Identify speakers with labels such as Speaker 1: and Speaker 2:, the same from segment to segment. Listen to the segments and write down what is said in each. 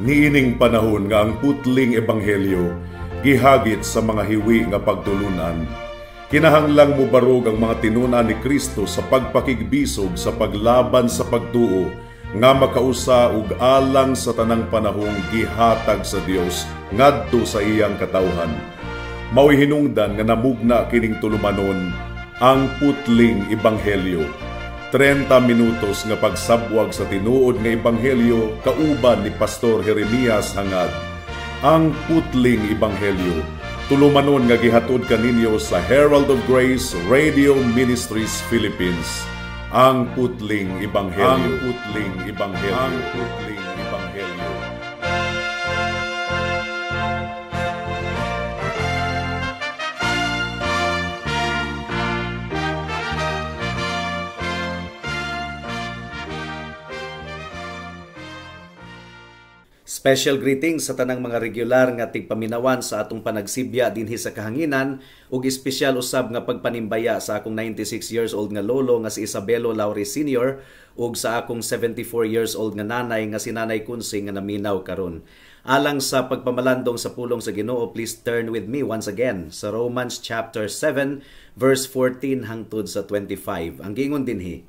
Speaker 1: Niining panahon nga ang putling ebanghelyo gihagit sa mga hiwi nga pagtulunan. Kinahanglang mo barog ang mga tinunan ni Kristo sa pagpakigbisog sa paglaban sa pagtuo nga makausa ug alang sa tanang panahong gihatag sa Dios ngadto sa iyang katawhan. Mao'y hinungdan nga namugna kining tulumanon ang putling ebanghelyo. 30 minutos nga pagsabwag sa tinuod nga ebanghelyo kauban ni Pastor Jeremias hangad. Ang putling ebanghelyo tulumanon nga gihatod kaninyo sa Herald of Grace Radio Ministries Philippines. Ang putling ebanghelyo. Ang putling ebanghelyo. Ang putling ebanghelyo.
Speaker 2: Special greetings sa tanang mga regular nga tigpaminawan sa atong panagsibya dinhi sa kahanginan ug espesyal usab nga pagpanimbaya sa akong 96 years old nga lolo nga si Isabelo Lauri Sr. ug sa akong 74 years old nga nanay nga si Nanay Kunsing nga naminaw karon. Alang sa pagpamalandong sa pulong sa Ginoo, please turn with me once again sa Romans chapter 7 verse 14 hangtod sa 25. Ang gingon dinhi,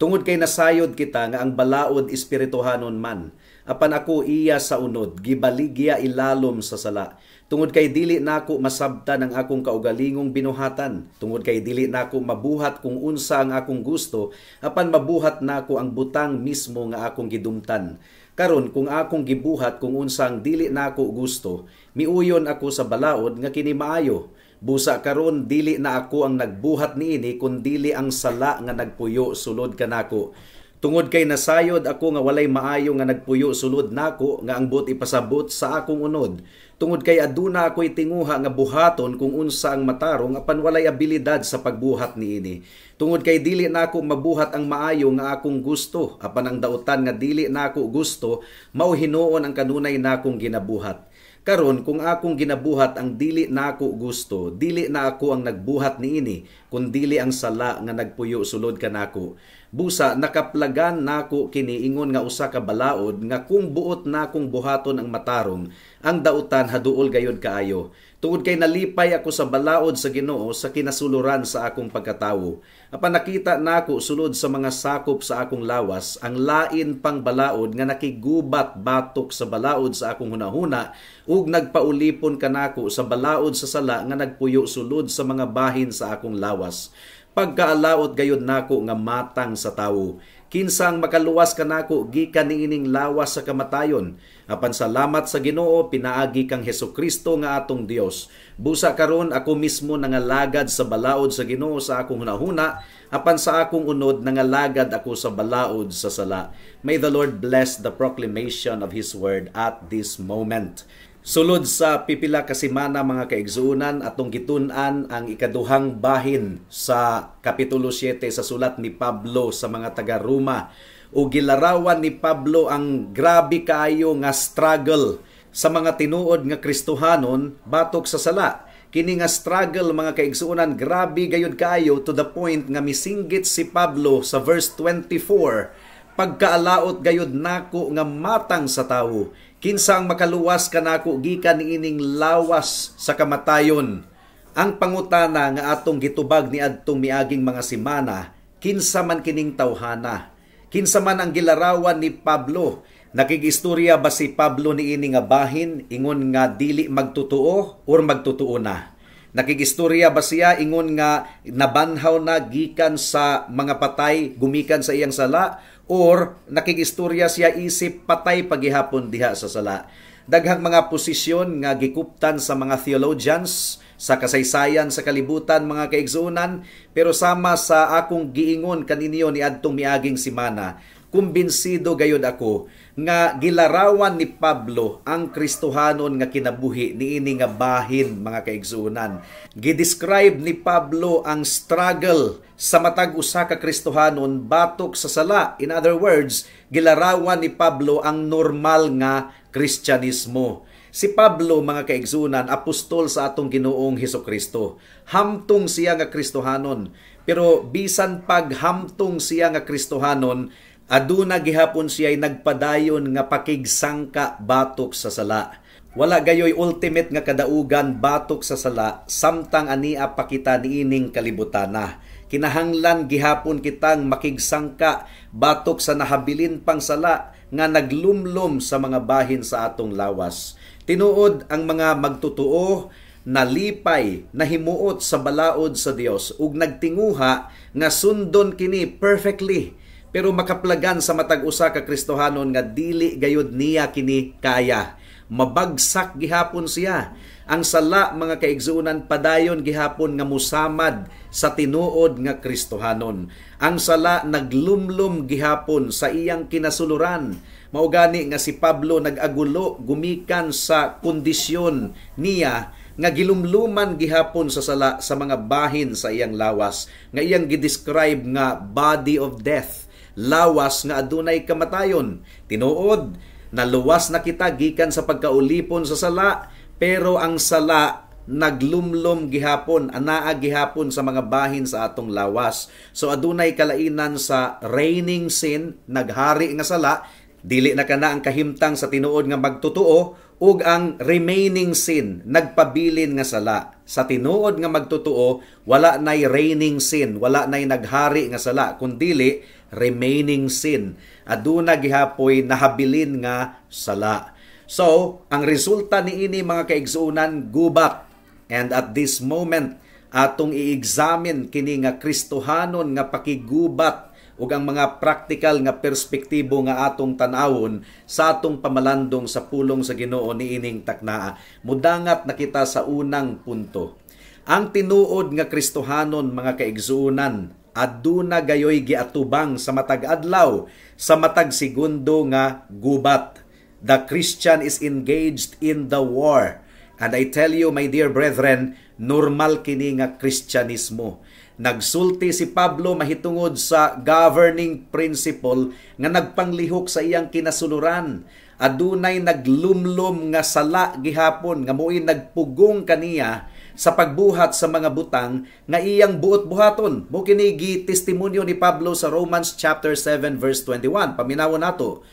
Speaker 2: tungod kay nasayod kita nga ang balaod espirituhanon man, apan ako iya sa unod, gibaligya ilalom sa sala. Tungod kay dili nako masabtan ang akong kaugalingong binuhatan. Tungod kay dili nako mabuhat kung unsa ang akong gusto, apan mabuhat nako ang butang mismo nga akong gidumtan. Karon kung akong gibuhat kung unsang dili nako gusto, miuyon ako sa balaod nga kini maayo. Busa karon dili na ako ang nagbuhat niini kundi ang sala nga nagpuyo sulod kanako. Tungod kay nasayod ako nga walay maayo nga nagpuyo sulod nako nga ang but ipasabot sa akong unod. Tungod kay aduna ako'y tinguha nga buhaton kung unsa ang matarong apan walay abilidad sa pagbuhat niini. Tungod kay dili nako mabuhat ang maayo nga akong gusto, apan ang dautan nga dili nako gusto, mao hinuon ang kanunay nakong ginabuhat. Karon kung akong ginabuhat ang dili nako gusto, dili na ako ang nagbuhat niini, kundi ang sala nga nagpuyo sulod kanako. Busa nakaplagan nako kini ingon nga usa ka balaod nga kung buot nakong buhaton ang matarong, ang dautan haduol gayud kaayo. Tungod kay nalipay ako sa balaod sa Ginoo sa kinasuluran sa akong pagkatawo. Apan nakita nako sulod sa mga sakop sa akong lawas ang lain pang balaod nga nakigubat batok sa balaod sa akong hunahuna ug nagpaulipon kanako sa balaod sa sala nga nagpuyo sulod sa mga bahin sa akong lawas. Pagkaalaot gayud nako nga matang sa tawo. Kinsang makaluwas kanako gikan niining lawas sa kamatayon. Apan salamat sa Ginoo pinaagi kang Hesukristo nga atong Dios. Busa karon ako mismo nangalagad sa balaod sa Ginoo sa akong hunahuna, apan sa akong unod nangalagad ako sa balaod sa sala. May the Lord bless the proclamation of His word at this moment. Sulod sa pipila ka semana mga kaigsuunan atong gitun-an ang ikaduhang bahin sa kapitulo 7 sa sulat ni Pablo sa mga taga-Roma. O gilarawan ni Pablo ang grabe kaayo nga struggle sa mga tinuod nga Kristohanon batok sa sala. Kini nga struggle mga kaigsuunan grabe gayud kaayo to the point nga misinggit si Pablo sa verse 24. Pagkaalaot gayud nako nga matang sa tawo. Kinsang makaluwas kanako gikan niining lawas sa kamatayon. Ang pangutana nga atong gitubag ni adtong miaging mga semana, kinsa man kining tawhana? Kinsa man ang gilarawan ni Pablo? Nakigistorya ba si Pablo niini nga bahin ingon nga dili magtutuo or magtutuo na? Nakigistorya ba siya ingon nga nabanhaw na gikan sa mga patay gumikan sa iyang sala? Or nakigistorya siya isip patay paghihapon diha sa sala. Daghang mga posisyon nga gikuptan sa mga theologians sa kasaysayan sa kalibutan mga kaigsuunan, pero sama sa akong giingon kaninyo ni adtong miaging semana, kumbinsido gayud ako nga gilarawan ni Pablo ang Kristohanon nga kinabuhi niini nga bahin mga kaigsuunan. Gidescribe ni Pablo ang struggle sa matag usa ka Kristohanon batok sa sala. In other words, gilarawan ni Pablo ang normal nga Kristyanismo. Si Pablo mga kaigsuunan, apostol sa atong Ginoong Hesukristo. Hamtong siya nga Kristohanon, pero bisan paghamtong siya nga Kristohanon, Aduna gihapon siya nagpadayon nga pakigsangka batok sa sala. Wala gayoy ultimate nga kadaugan batok sa sala, samtang ania pa kita niining kalibutana. Kinahanglan gihapon kitang makigsangka batok sa nahabilin pang sala nga naglumlom sa mga bahin sa atong lawas. Tinuod ang mga magtutuo nalipay, nahimuot sa balaod sa Dios ug nagtinguha nga sundon kini perfectly, pero makaplagan sa matag usa ka Kristohanon nga dili gayud niya kini kaya. Mabagsak gihapon siya. Ang sala, mga kaigsuunan, padayon gihapon nga musamad sa tinuod nga Kristohanon. Ang sala naglumlum gihapon sa iyang kinasuluran. Maugani nga si Pablo nag-agulo gumikan sa kondisyon niya nga gilumluman gihapon sa sala sa mga bahin sa iyang lawas, nga iyang gidescribe nga body of death, lawas nga adunay kamatayon. Tinuod, naluwas na kita gikan sa pagkaulipon sa sala, pero ang sala naglumlum gihapon, anaa gihapon sa mga bahin sa atong lawas. So adunay kalainan sa reigning sin, naghari nga sala, dili na kana ang kahimtang sa tinuod nga magtutuo, ug ang remaining sin, nagpabilin nga sala. Sa tinuod nga magtutuo, wala nay reigning sin, wala nay naghari nga sala, kundili remaining sin. Aduna gihapoy nahabilin nga sala. So, ang resulta niini mga kaigsuunan, gubat. And at this moment, atong i-examine kini nga Kristohanon nga pakigubat ug ang mga practical nga perspektibo nga atong tan-awon sa atong pamalandong sa pulong sa Ginoo niining taknaa. Mudangat na kita sa unang punto. Ang tinuod nga Kristohanon mga kaigsuunan, aduna gayoy giatubang sa matag adlaw, sa matag segundo nga gubat. The Christian is engaged in the war. And I tell you, my dear brethren, normal kini nga Kristyanismo. Nagsulti si Pablo mahitungod sa governing principle nga nagpanglihok sa iyang kinasuluran. Adunay naglumlum nga sala gihapon nga mo'y nagpugong kaniya sa pagbuhat sa mga butang nga iyang buot-buhaton. Mo kini gi-testimonyo ni Pablo sa Romans chapter 7 verse 21. Paminawon nato.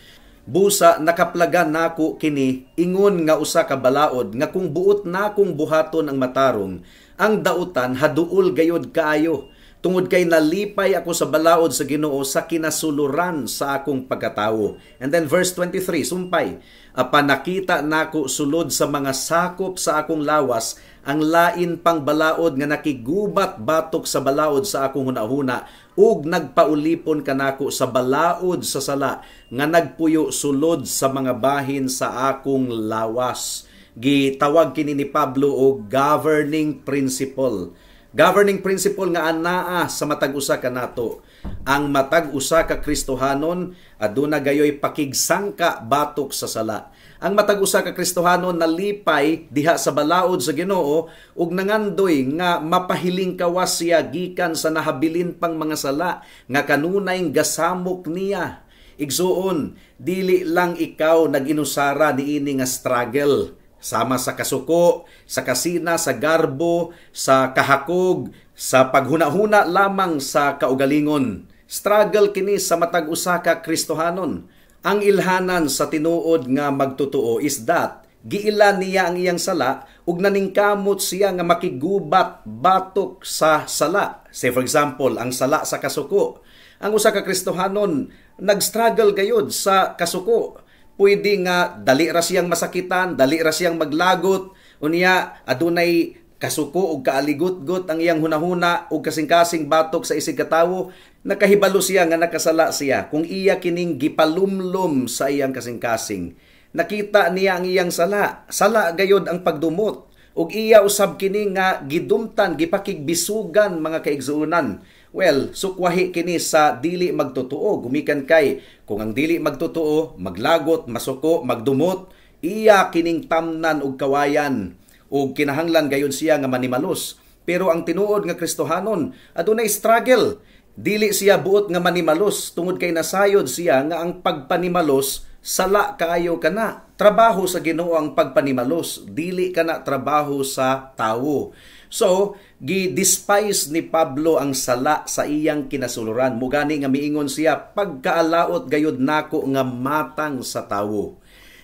Speaker 2: Busa nakaplagan nako kini ingon nga usa ka balaod nga kung buot nakong buhaton ang matarong, ang dautan haduol gayod kaayo. Tungod kay nalipay ako sa balaod sa Ginoo sa kinasuluran sa akong pagkatawo. And then verse 23, sumpay, apan nakita nako sulod sa mga sakop sa akong lawas ang lain pang balaod nga nakigubat batok sa balaod sa akong hunahuna ug nagpaulipon kanako sa balaod sa sala nga nagpuyo sulod sa mga bahin sa akong lawas. Gitawag kini ni Pablo og governing principle. Governing principle nga anaa sa matag-usa ka nato. Ang matag-usa ka Kristohanon aduna gayoy pakigsangka batok sa sala. Ang matag-usa ka Kristohanon nalipay diha sa balaod sa Ginoo ug nangandoy nga mapahiling kawas siya gikan sa nahabilin pang mga sala nga kanunay gasamok niya. Igsuon, dili lang ikaw nag-inusara niini nga struggle. Sama sa kasuko, sa kasina, sa garbo, sa kahakog, sa paghuna-huna lamang sa kaugalingon. Struggle kini sa matag-usa ka Kristohanon. Ang ilhanan sa tinuod nga magtutuo is that giila niya ang iyang sala ug naningkamot siya nga makigubat batok sa sala. Say for example, ang sala sa kasuko. Ang usa ka Kristohanon nag-struggle gayud sa kasuko. Pwede nga dali ra siyang masakitan, dali ra siyang maglagot, unya adunay kasuko ug kaaligot-got ang iyang hunahuna ug kasing-kasing batok sa isig katawo, nakahibalo siya nga nakasala siya kung iya kining gipalumlum sa iyang kasing-kasing. Nakita niya ang iyang sala, sala gayod ang pagdumot ug iya usab kini nga gidumtan, gipakigbisugan mga kaigsuunan. Well, sukwahi kini sa dili magtutuo. Gumikan kay, kung ang dili magtutuo, maglagot, masuko, magdumot, iya kining tamnan og kawayan. O kinahanglan gayon siya nga manimalos. Pero ang tinuod nga Kristohanon, adunay struggle. Dili siya buot nga manimalos, tungod kay nasayod siya nga ang pagpanimalos sala kaayo kana. Trabaho sa Ginoo ang pagpanimalos, dili kana trabaho sa tawo. So, gi-despise ni Pablo ang sala sa iyang kinasuluran. Mugani nga miingon siya, pagkaalaot gayud nako nga matang sa tawo.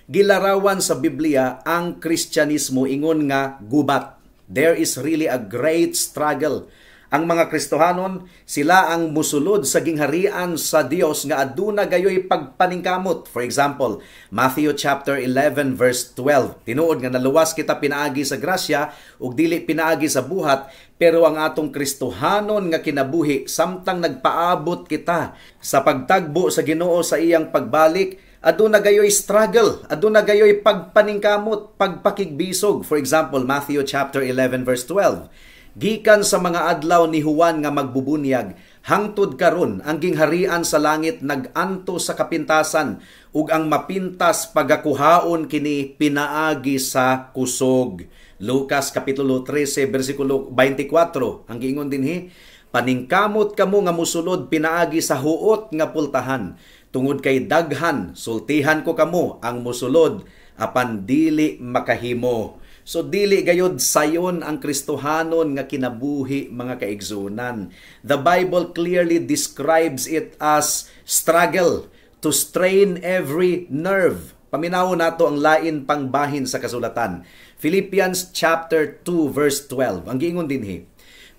Speaker 2: Gilarawan sa Biblia ang Kristyanismo ingon nga gubat. There is really a great struggle. Ang mga Kristohanon, sila ang musulod sa gingharian sa Dios nga aduna gayoy pagpaningkamot. For example, Matthew chapter 11 verse 12. Tinuod nga naluwas kita pinaagi sa grasya ug dili pinaagi sa buhat, pero ang atong Kristohanon nga kinabuhi samtang nagpaabot kita sa pagtagbo sa Ginoo sa iyang pagbalik, aduna gayoy struggle, aduna gayoy pagpaningkamot, pagpakigbisog. For example, Matthew chapter 11 verse 12. Gikan sa mga adlaw ni Juan nga magbubunyag, hangtod karon ang gingharian sa langit naganto sa kapintasan, ug ang mapintas pagakuhaon kini pinaagi sa kusog. Lucas kapitulo 13 bersikulo 24. Ang giingon dinhi, paningkamot kamo nga musulod pinaagi sa huot nga pultahan. Tungod kay daghan, sultihan ko kamo ang musulod apan dili makahimo. So dili gayud sayon ang Kristohanon nga kinabuhi, mga kaigsunan. The Bible clearly describes it as struggle to strain every nerve. Paminaw nato ang lain pangbahin sa kasulatan. Philippians chapter 2 verse 12. Ang giingon dinhi,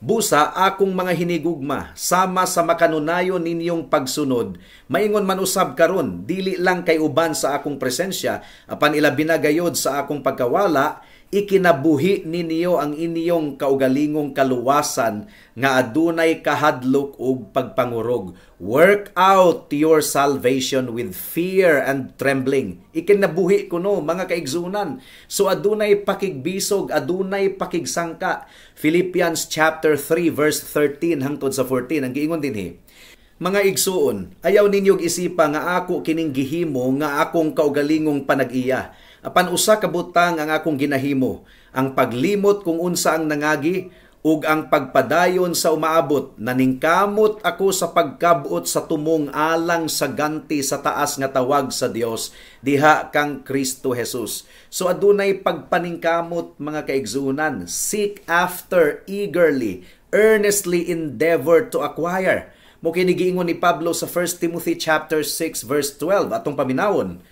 Speaker 2: busa akong mga hinigugma, sama sa makanunayon ninyong pagsunod, maingon man usab karon, dili lang kay uban sa akong presensya, apan ilabi na gayod sa akong pagkawala, ikinabuhi ninyo ang inyong kaugalingong kaluwasan nga adunay kahadlok ug pagpangurog. Work out your salvation with fear and trembling. Ikinabuhi kuno, mga kaigsunan. So adunay pakigbisog, adunay pakigsangka. Philippians chapter 3 verse 13 hangtod sa 14 ang giingon dinhi. Mga igsuon, ayaw ninyong isipa nga ako kining gihimo nga akong kaugalingong panag-iya. Apan usa ka butang ang akong ginahimo, ang paglimot kung unsa ang nangagi ug ang pagpadayon sa umaabot. Naningkamot ako sa pagkabuot sa tumong alang sa ganti sa taas nga tawag sa Dios diha kang Kristo Jesus. So adunay pagpaningkamot, mga kaigsunan. Seek after eagerly, earnestly endeavor to acquire. Mo kini giingon ni Pablo sa 1 Timothy chapter 6 verse 12 atong paminawon.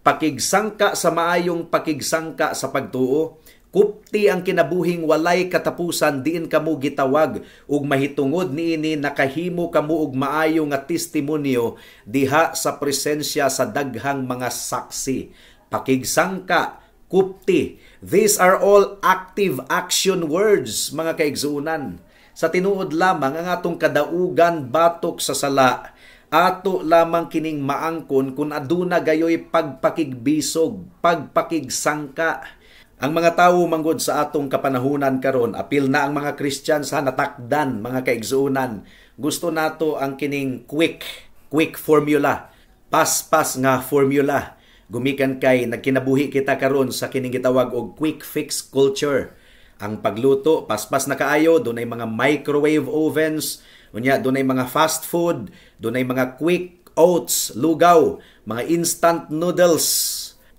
Speaker 2: Pakigsangka sa maayong pakigsangka sa pagtuo, kupti ang kinabuhing walay katapusan diin kamo gitawag ug mahitungod niini nakahimo kamo og maayo nga testimonyo diha sa presensya sa daghang mga saksi. Pakigsangka, kupti, these are all active action words, mga kaigsunan. Sa tinuod lamang ang atong kadaugan batok sa sala, ato lamang kining maangkon kung aduna gayoy pagpakigbisog, pagpakigsangka. Ang mga tawo manggod sa atong kapanahunan karon, apil na ang mga Christian sa natakdan, mga kaigsuunan. Gusto nato ang kining quick formula, pas nga formula. Gumikan kay nagkinabuhi kita karon sa kining gitawag og quick fix culture. Ang pagluto, paspas na kaayo, dunay mga microwave ovens, unya dunay mga fast food, dunay mga quick oats, lugaw, mga instant noodles,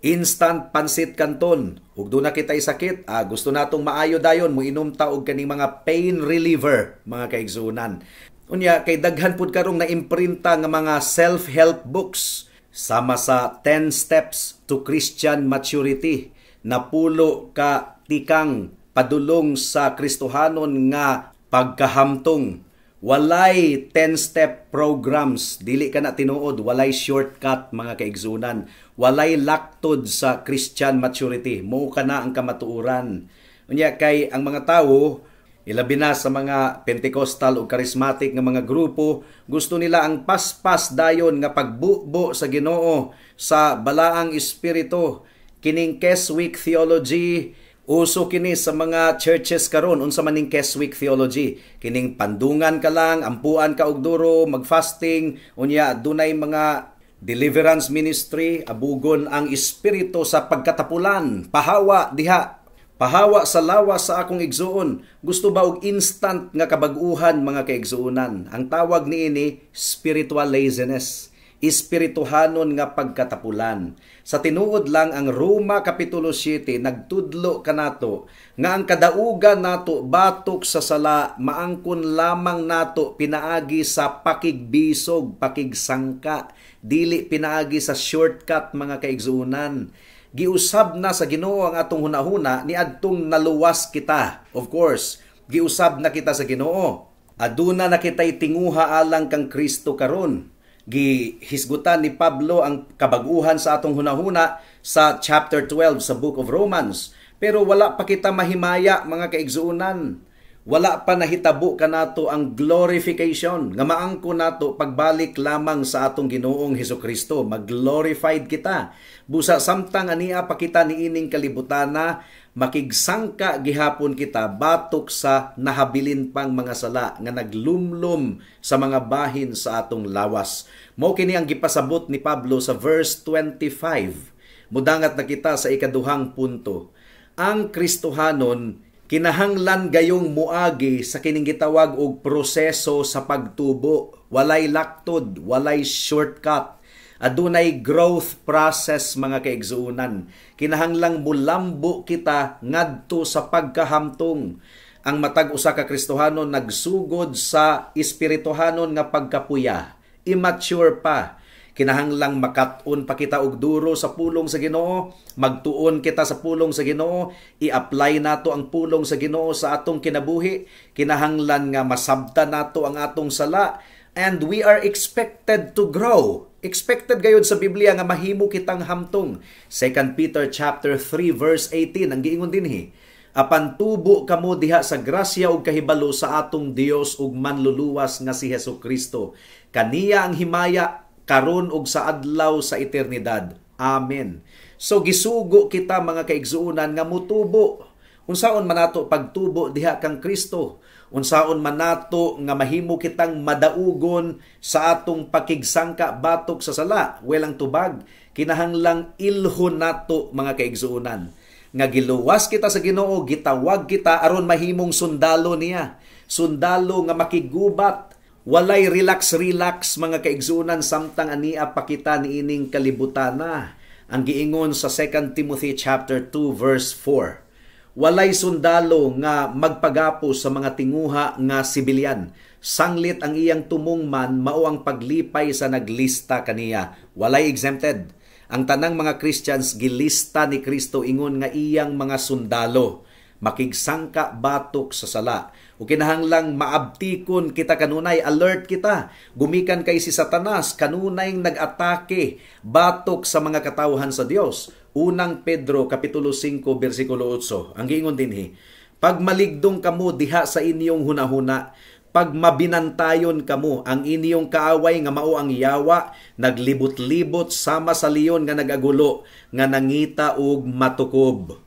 Speaker 2: instant pansit canton. Ug do na kitay sakit, gusto natong maayo dayon mo inom ta og kaning mga pain reliever, mga kaigsunan. Unya kay daghan pud karong naimprinta nga mga self-help books sama sa 10 steps to Christian maturity, napulo ka tikang padulong sa Kristohanon nga pagkahamtong. Walay 10-step programs, dili ka na tinuod, walay shortcut, mga kaigsunan. Walay laktod sa Christian maturity. Mao ka na ang kamatuuran. Unya kay ang mga tawo, ilabi na sa mga Pentecostal o charismatic nga mga grupo, gusto nila ang paspas dayon nga pagbubo sa Ginoo sa balaang espiritu. Kining Keswick theology, uso kini sa mga churches karon. Unsa man ning Keswick theology? Kining pandungan ka lang, ampuan ka og duro, magfasting, unya dunay mga deliverance ministry, abugon ang espiritu sa pagkatapulan, pahawa diha, pahawa sa lawas sa akong igsuon. Gusto ba og instant nga kabag-uhan, mga kaigsuonan? Ang tawag niini spiritual laziness. espirituhanon nga pagkatapulan. Sa tinuod lang ang Roma Kapitulo 7 nagtudlo kanato nga ang kadaugan nato batok sa sala maangkon lamang nato pinaagi sa pakigbisog, pakigsangka, dili pinaagi sa shortcut mga kaigsuonan. Giusab na sa Ginoo ang atong hunahuna ni adtong naluwas kita. Of course, giusab na kita sa Ginoo. Aduna na kitay tinguha alang kang Kristo karon. Gihisgutan ni Pablo ang kabaguhan sa atong hunahuna sa chapter 12 sa Book of Romans. Pero wala pa kita mahimaya mga kaigsuonan. Wala pa nahitabo kanato ang glorification nga maangko nato pagbalik lamang sa atong Ginoong Hesukristo. Mag-glorified kita. Busa samtang ania pa kita niining kalibutana, makigsangka gihapon kita batok sa nahabilin pang mga sala nga naglumlum sa mga bahin sa atong lawas. Mao kini ang gipasabot ni Pablo sa verse 25. Mudangat na kita sa ikaduhang punto. Ang Kristohanon kinahanglan gayong muagi sa kining gitawag og proseso sa pagtubo. Walay laktod, walay shortcut. Adunay growth process mga kaigsuonan. Kinahanglang mulambo kita ngadto sa pagkahamtong. Ang matag usa ka Kristohanon nagsugod sa espirituhanon nga pagkapuya. Immature pa. Kinahanglang makat-on pa kita og duro sa pulong sa Ginoo, magtuon kita sa pulong sa Ginoo, i-apply nato ang pulong sa Ginoo sa atong kinabuhi, kinahanglan nga masabtan nato ang atong sala, and we are expected to grow. Expected gayud sa Biblia nga mahimo kitang hamtong. 2 Peter chapter 3 verse 18 ang giingon dinhi. Apan tubo kamo diha sa grasya ug kahibalo sa atong Dios ug manluluwas nga si Hesukristo. Kaniya ang himaya karon ug sa adlaw sa eternidad. Amen. So gisugo kita mga kaigsuonan nga mutubo. Unsaon man nato pagtubo diha kang Kristo? Unsaon man nato nga mahimo kitang madaugon sa atong pakigsangka batok sa sala? Welang tubag, kinahanglang ilhon nato mga kaigsuonan. Nga giluwas kita sa Ginoo, gitawag kita aron mahimong sundalo niya. Sundalo nga makigubat. Walay relax-relax mga kaigsuonan samtang ania pa kita niining kalibutana. Ang giingon sa 2 Timothy chapter 2 verse 4. Walay sundalo nga magpagapos sa mga tinguha nga sibilyan. Sanglit ang iyang tumungman mao ang paglipay sa naglista kaniya. Walay exempted. Ang tanang mga Christians gilista ni Kristo ingon nga iyang mga sundalo. Makigsangka batok sa sala. O kinahanglang maabtikon kita kanunay, alert kita. Gumikan kay si Satanas, kanunay nag-atake batok sa mga katawhan sa Dios. Unang Pedro kapitulo 5 bersikulo 8. Ang giingon dinhi, pag maligdong kamo diha sa inyong hunahuna, pag mabinantayon kamo ang inyong kaaway nga mao ang yawa, naglibot-libot sama sa leon nga nagagulo, nga nangita og matukob.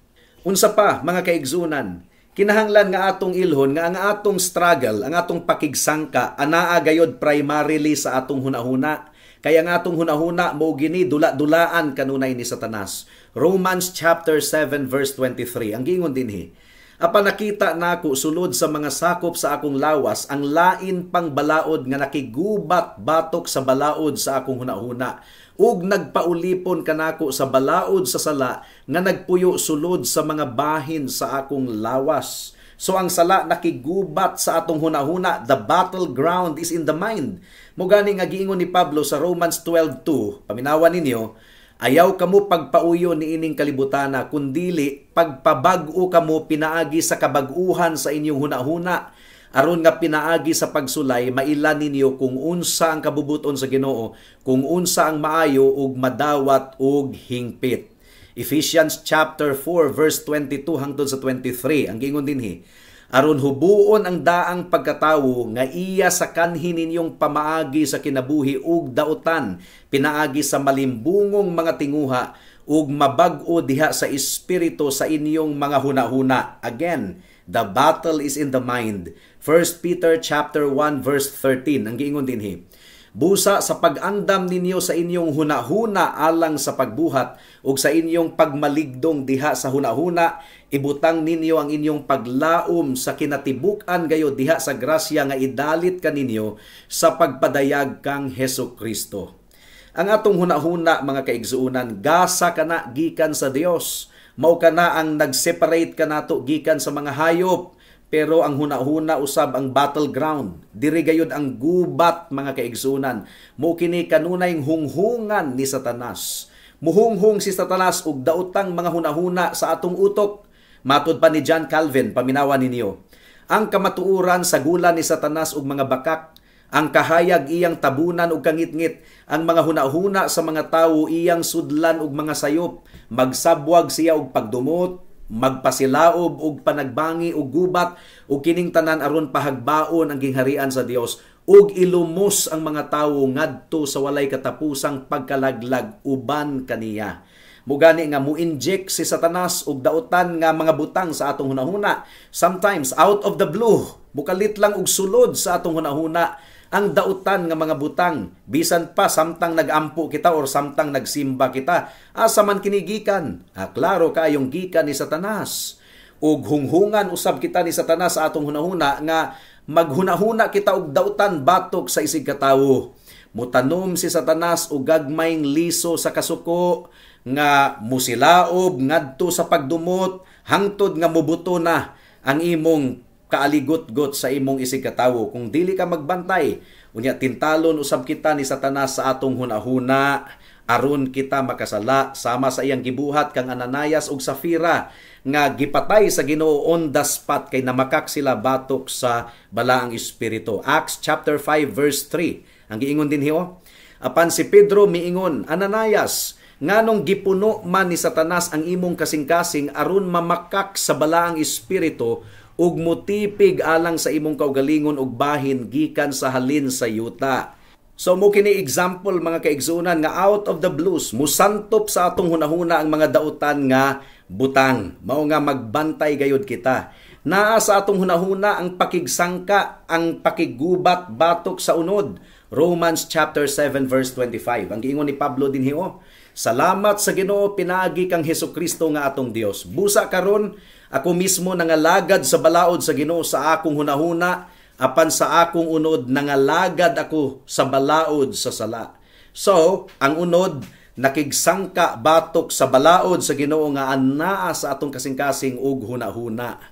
Speaker 2: Unsa pa mga kaigsunan, kinahanglan nga atong ilhon nga ang atong struggle, ang atong pakigsangka anaa gayod primarily sa atong hunahuna. Kaya ang atong hunahuna mao gini dula-dulaan kanunay ni Satanas. Romans chapter 7 verse 23. Ang giingon dinhi, apan nakita nako sulod sa mga sakop sa akong lawas ang lain pang balaod nga nakigubat batok sa balaod sa akong hunahuna. Ug nagpaulipon kanako sa balaod sa sala nga nagpuyo sulod sa mga bahin sa akong lawas. So ang sala nakigubat sa atong hunahuna. The battleground is in the mind. Mugani nga giingon ni Pablo sa Romans 12:2, paminawan ninyo, ayaw kamo pagpauyo ni ining kalibutana, kundili pagpabag-o kamo pinaagi sa kabag-uhan sa inyong hunahuna. Aron nga pinaagi sa pagsulay, mailan ninyo kung unsa ang kabubuton sa Ginoo, kung unsa ang maayo ug madawat ug hingpit. Ephesians chapter 4 verse 22 hangtod sa 23. Ang giingon dinhi, aron hubuon ang daang pagkatawo nga iya sa kanhi ninyong pamaagi sa kinabuhi ug dautan, pinaagi sa malimbungong mga tinguha ug mabag-o diha sa espiritu sa inyong mga hunahuna. Again, the battle is in the mind. 1 Peter chapter 1 verse 13. Ang giingon dinhi, busa sa pag-andam ninyo sa inyong hunahuna alang sa pagbuhat ug sa inyong pagmaligdong diha sa hunahuna, ibutang ninyo ang inyong paglaom sa kinatibuk-an gayo diha sa grasya nga idalit kaninyo sa pagpadayag kang Hesukristo. Ang atong hunahuna mga kaigsuunan, gasa kana gikan sa Dios. Mao kana ang nag-separate kanato gikan sa mga hayop. Pero ang hunahuna usab ang battleground. Diri gayud ang gubat mga kaigsuunan. Mo kini kanunay hunghungan ni Satanas. Muhunghung si Satanas og daotang mga hunahuna sa atong utok. Matud pa ni John Calvin, paminawa ninyo. Ang kamatuoran sa gula ni Satanas og mga bakak, ang kahayag iyang tabunan og kangitngit, ang mga hunahuna sa mga tawo iyang sudlan og mga sayop, magsabwag siya og pagdumot, magpasilaob og panagbangi og gubat ug kining tanan aron pahagbaon ang gingharian sa Dios ug ilumos ang mga tawo ngadto sa walay katapusang pagkalaglag uban kaniya. Mugani nga mo-inject si Satanas og daotan nga mga butang sa atong hunahuna. Sometimes out of the blue, bukalit lang og sulod sa atong hunahuna ang daotan nga mga butang. Bisan pa samtang nagampo kita or samtang nagsimba kita, asa man kini gikan? Klaro kayong gikan ni Satanas. Ug hunghungan usab kita ni Satanas sa atong hunahuna nga maghunahuna kita og daotan batok sa isig katawo. Mutanom si Satanas og gagmayng liso sa kasuko nga musilaob ngadto sa pagdumot hangtod nga mubuto na ang imong kaaligot-got sa imong isig katawo. Kung dili ka magbantay, unya tintalon usab kita ni Satanas sa atong hunahuna aron kita makasala sama sa iyang gibuhat kang Ananias ug Safira nga gipatay sa Ginoo on the spot kay namakak sila batok sa balaang espiritu. Acts chapter 5 verse 3. Ang giingon din hiyo, apan si Pedro miingon, Ananias, nganong gipuno man ni Satanas ang imong kasing-kasing aron mamakak sa balaang espiritu ug mutipig alang sa imong kaugalingon ug bahin gikan sa halin sa yuta. So mo kini example mga kaigsunan nga out of the blues musantop sa atong hunahuna ang mga daotan nga butang. Mao nga magbantay gayud kita. Naa sa atong hunahuna ang pakigsangka, ang pakigubat batok sa unod. Romans chapter 7 verse 25. Ang giingon ni Pablo din hiyo, salamat sa Ginoo pinaagi kang Hesukristo nga atong Dios. Busa karon ako mismo nangalagad sa balaod sa Ginoo sa akong hunahuna, apan sa akong unod nangalagad ako sa balaod sa sala. So, ang unod nakigsangka batok sa balaod sa Ginoo nga anaa sa atong kasing-kasing ug hunahuna.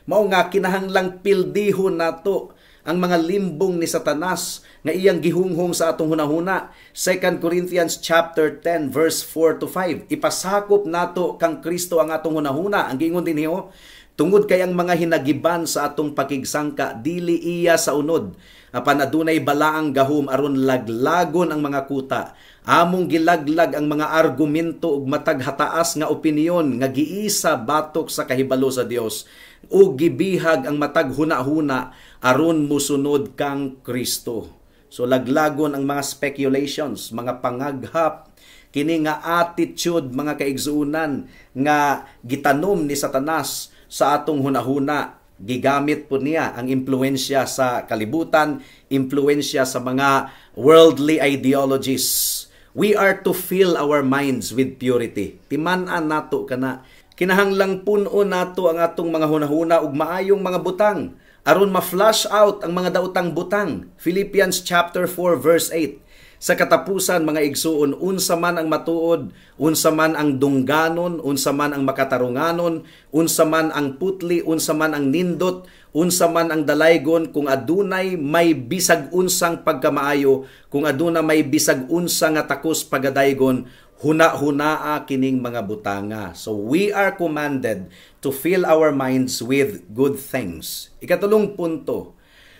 Speaker 2: Mao nga kinahanglang pildihon nato ang mga limbong ni Satanas nga iyang gihunghong sa atong hunahuna. 2 Corinthians chapter 10 verse 4 to 5. Ipasakop nato kang Kristo ang atong hunahuna. Ang giingon din niyo, tungod kay ang mga hinagiban sa atong pakigsangka dili iya sa unod, apan adunay balaang gahom aron laglagon ang mga kuta. Among gilaglag ang mga argumento ug matag hataas nga opinyon nga giisa batok sa kahibalo sa Dios ug gibihag ang matag hunahuna aron musunod kang Kristo. So laglagon ang mga speculations, mga pangaghap, kini nga attitude mga kaigsuunan nga gitanom ni Satanas sa atong hunahuna. Gigamit po niya ang impluensya sa kalibutan, impluensya sa mga worldly ideologies. We are to fill our minds with purity. Timan-an nato kana. Kinahanglang puno nato ang atong mga hunahuna ug maayong mga butang aron ma-flush out ang mga daotang butang. Philippians chapter 4 verse 8. Sa katapusan mga igsuon, unsa man ang matuod, unsa man ang dungganon, unsa man ang makatarunganon, unsa man ang putli, unsa man ang nindot, unsa man ang dalaygon, kung adunay may bisag unsang pagkamaayo, kung aduna may bisag unsa nga takos pagadaygon, huna-hunaa kining mga butanga. So we are commanded to fill our minds with good things. Ikatulong punto,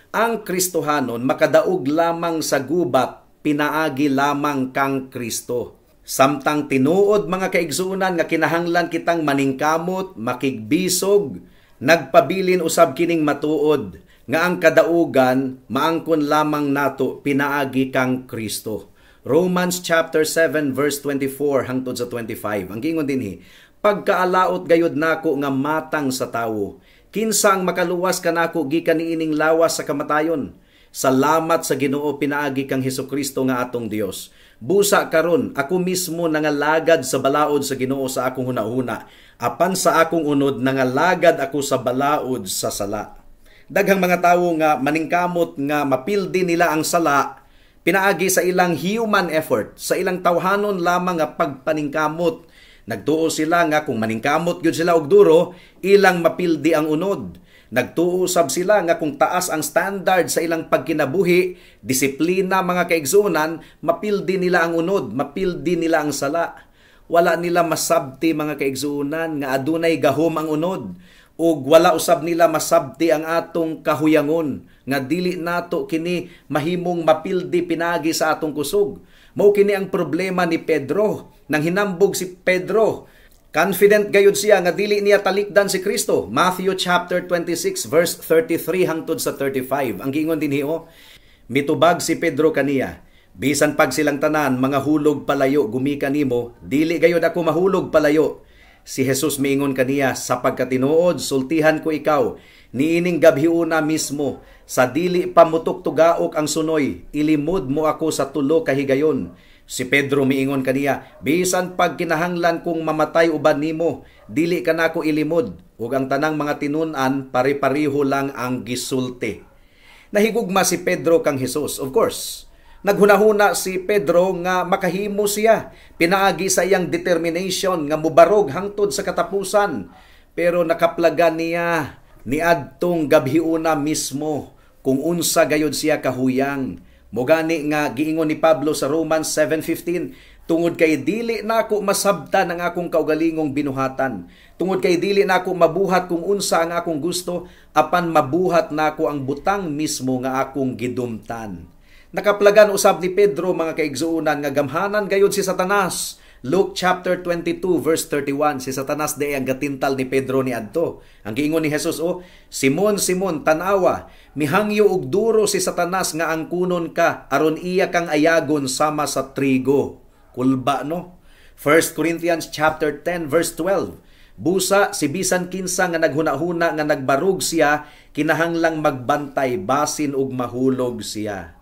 Speaker 2: ang Kristohanon makadaog lamang sa gubat, pinaagi lamang kang Kristo. Samtang tinuod mga kaigsuunan nga kinahanglan kitang maningkamot, makigbisog, nagpabilin usab kining matuod, nga ang kadaugan maangkon lamang nato pinaagi kang Kristo. Romans chapter 7 verse 24 hangtod sa 25. Ang giingon dinhi, pagkaalaot gayud nako nga matang sa tawo, kinsa ang makaluwas kanako gikan niining lawas sa kamatayon. Salamat sa Ginoo pinaagi kang Hesukristo nga atong Dios. Busa karon ako mismo nangalagad sa balaod sa Ginoo sa akong hunahuna, apan sa akong unod nangalagad ako sa balaod sa sala. Daghang mga tawo nga maningkamot nga mapildi nila ang sala, Pinaagi sa ilang human effort, sa ilang tawhanon lamang nga pagpaningkamot. Nagtuo sila nga kung maningkamot gyud sila og duro, ilang mapildi ang unod. Nagtuo sab sila nga kung taas ang standard sa ilang pagkinabuhi, disiplina mga kaigsuonan, mapildi nila ang unod, mapildi nila ang sala. Wala nila masabti mga kaigsuonan nga adunay gahom ang unod, ug wala usab nila masabti ang atong kahuyangon nga dili nato kini mahimong mapildi pinagi sa atong kusog. Mao kini ang problema ni Pedro. Nang hinambog si Pedro, confident gayud siya nga dili niya talikdan si Kristo. Matthew chapter 26 verse 33 hangtod sa 35. Ang giingon dinhi mitubag si Pedro kaniya, bisan pag silang tanan mga hulog palayo gumikan nimo, dili gayud ako mahulog palayo. Si Jesus miingon kaniya, sapagkat tinuod sultihan ko ikaw niining gabhiuna mismo, sa dili pamutok tugaok ang sunoy, ilimod mo ako sa tulo kahigayon. Si Pedro miingon kaniya, bisan pag kinahanglan kong mamatay uban nimo, dili ka nako ilimod, ug ang tanang mga tinun-an pare-pareho lang ang gisulti. Nahigugma si Pedro kang Hesus, of course. Naghunahuna si Pedro nga makahimo siya, pinaagi sa iyang determination nga mubarog hangtod sa katapusan. Pero nakaplagan niya niadtong gabhiuna mismo kung unsa gayud siya kahuyang. Mogani nga giingon ni Pablo sa Romans 7:15, tungod kay dili nako masabtan ang akong kaugalingong binuhatan. Tungod kay dili nako mabuhat kung unsa ang akong gusto, apan mabuhat nako ang butang mismo nga akong gidumtan. Nakaplagan usab ni Pedro mga kaigsuonan nga gamhanan gayud si Satanas. Luke chapter 22 verse 31, si Satanas day ang gatintal ni Pedro ni adto. Ang giingon ni Jesus, Simon, Simon, tanawa, mihangyo og duro si Satanas nga angkunon ka, aron iya kang ayagon sama sa trigo. Kulba no? 1 Corinthians chapter 10 verse 12, busa si bisan kinsa nga naghuna-huna nga nagbarug siya, kinahanglang magbantay basin og mahulog siya.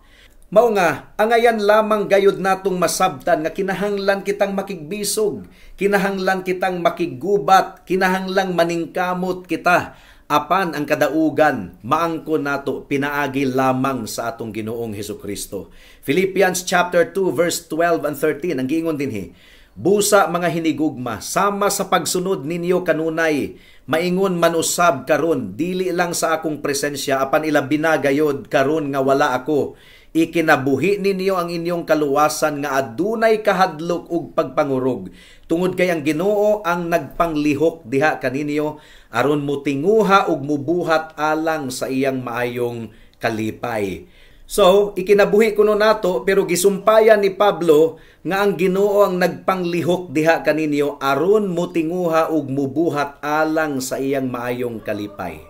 Speaker 2: Mao nga, angayan lamang gayud natong masabtan nga kinahanglan kitang makigbisog, kinahanglan kitang makigubat, kinahanglang maningkamot kita, apan ang kadaugan, maangkon nato pinaagi lamang sa atong Ginoong Hesukristo. Philippians chapter 2 verse 12 and 13, ang giingon dinhi, busa mga hinigugma, sama sa pagsunod ninyo kanunay, maingon man usab karon, dili lang sa akong presensya, apan ilabi na gayod karon nga wala ako. Ikinabuhi ninyo ang inyong kaluwasan nga adunay kahadlok ug pagpangurog. Tungod kay ang Ginoo ang nagpanglihok diha kaninyo aron mutinguha ug mubuhat alang sa iyang maayong kalipay. So, ikinabuhi kuno nato pero gisumpayan ni Pablo nga ang Ginoo ang nagpanglihok diha kaninyo aron mutinguha ug mubuhat alang sa iyang maayong kalipay.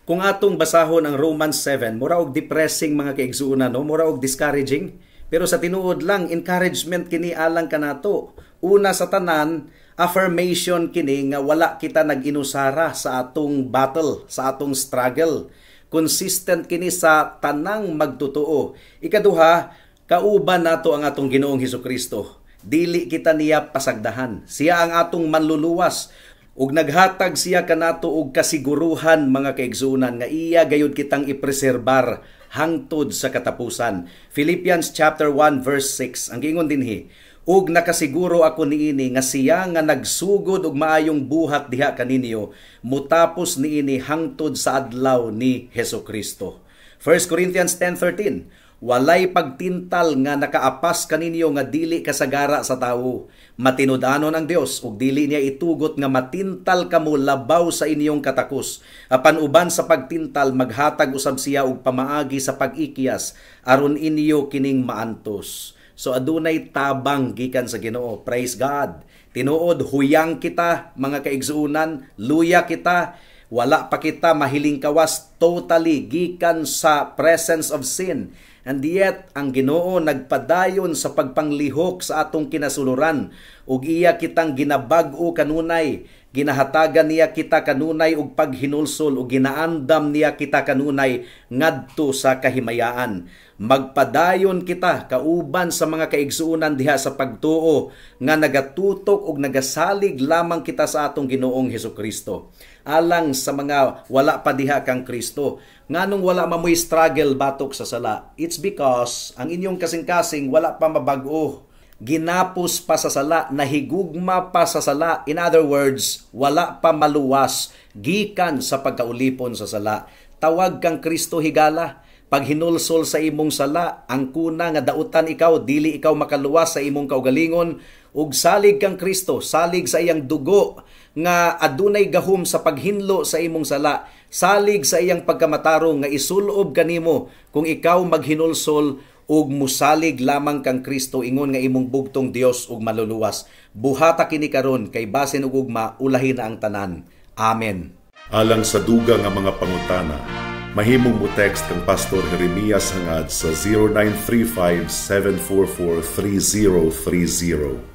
Speaker 2: Kung atong basahon ang Romans 7, mura og depressing mga kaigsuonan, no? Mura og discouraging. Pero sa tinuod lang, encouragement kini alang kanato. Una sa tanan, affirmation kini nga wala kita nag-inusara sa atong battle, sa atong struggle. Consistent kini sa tanang magtotoo. Ikaduha, kauban nato ang atong Ginoong Hesukristo. Dili kita niya pasagdahan. Siya ang atong manluluwas. Ug naghatag siya kanato og kasiguruhan mga kaigsuonan nga iya gayud kitang ipreserbar hangtod sa katapusan. Philippians chapter 1 verse 6 ang giingon dinhi, ug nakasiguro ako niini nga siya nga nagsugod og maayong buhat diha kaninyo mutapos niini hangtod sa adlaw ni Hesukristo. 1 Corinthians 10:13, walay pagtintal nga nakaapas kaninyo nga dili kasagara sa tawo. Matinud-anon ang Dios ug dili niya itugot nga matintal kamo labaw sa inyong katakos. Apan uban sa pagtintal maghatag usab siya og pamaagi sa pag-ikiyas aron inyo kining maantos. So adunay tabang gikan sa Ginoo. Praise God. Tinuod huyang kita mga kaigsuonan, luya kita. Wala pa kita mahiling kawas totally gikan sa presence of sin. And yet, ang Ginoo nagpadayon sa pagpanglihok sa atong kinasuluran. ug iya kitang ginabag-o kanunay, ginahatagan niya kita kanunay og paghinulsol ug ginaandam niya kita kanunay ngadto sa kahimayaan. Magpadayon kita kauban sa mga kaigsuonan diha sa pagtuo nga nagatutok ug nagasalig lamang kita sa atong Ginoong Hesukristo. Alang sa mga wala pa diha kang Kristo, nganong wala mamoy struggle batok sa sala? It's because ang inyong kasing-kasing wala pa mabag-o. Ginapos pa sa sala, nahigugma pa sa sala. In other words, wala pa maluwas gikan sa pagkaulipon sa sala. Tawag kang Kristo higala. Pag hinulsol sa imong sala, ang kuna nga dautan ikaw, dili ikaw makaluwas sa imong kaugalingon, ug salig kang Kristo, salig sa iyang dugo, nga adunay gahom sa paghinlo sa imong sala, salig sa iyang pagkamatarong nga isulob kanimo kung ikaw maghinulsol ug musalig lamang kang Kristo ingon nga imong bugtong Dios ug maluluwas. Buhata kini karon kay basin ug ugma ulahi na ang tanan. Amen.
Speaker 1: Alang sa duga nga mga pangutana, mahimong mo text kang Pastor Jeremias hangad sa 0935-744-3030.